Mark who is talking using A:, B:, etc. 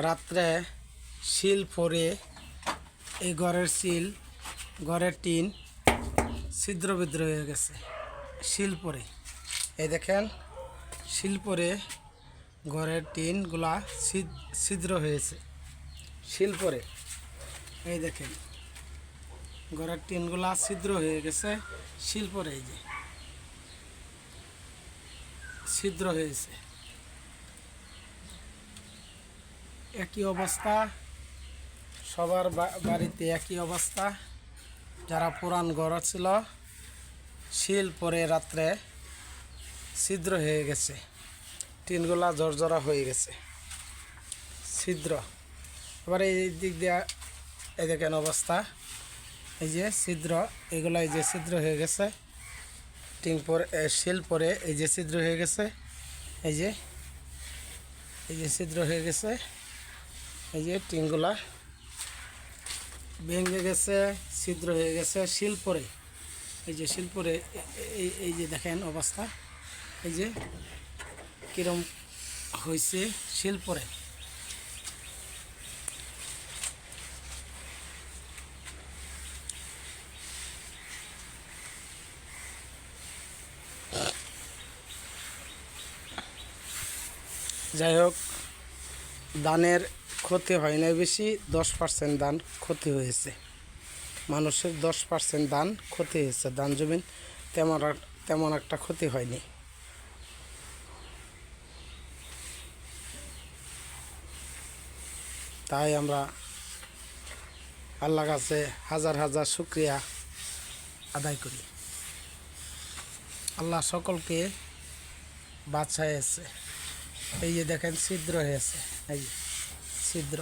A: রাত্রে শিল পরে এই ঘরের টিন ছিদ্র বিদ্র হয়ে গেছে শিল পরে। এই দেখেন শিল পরে ঘরের টিনগুলা ছিদ্র হয়েছে শিল পরে। এই দেখেন ঘরের টিনগুলা ছিদ্র হয়ে গেছে শিল পরে। এই যে ছিদ্র হয়েছে। একই অবস্থা সবার বাড়িতে, একই অবস্থা। যারা পুরান ঘর ছিল শিল পরে রাত্রে ছিদ্র হয়ে গেছে, টিনগুলা জর্জরা হয়ে গেছে ছিদ্র। এবার এই দিক দিয়ে এই দেখেন অবস্থা, এই যে ছিদ্র, এগুলো এই যে ছিদ্র হয়ে গেছে টিন পরে শিল পরে এই যে ছিদ্র হয়ে গেছে। এই যে ছিদ্র হয়ে গেছে, এই যে টিনগুলা ভেঙে গেছে, ছিদ্র হয়ে গেছে শিল পরে। এই যে শিল পরে এই যে দেখেন অবস্থা, এই যে কিরম হয়েছে শিল পরে। যাই হোক, ধানের ক্ষতি হয় নাই বেশি, 10% ধান ক্ষতি হয়েছে। মানুষের 10% ধান ক্ষতি হয়েছে, ধান জমিন তেমন একটা ক্ষতি হয়নি। তাই আমরা আল্লাহর কাছে হাজার হাজার শুকরিয়া আদায় করি। আল্লাহ সকলকে বাঁচাইছে। এই যে দেখেন ছিদ্র হয়েছে, এই ছিদ্র।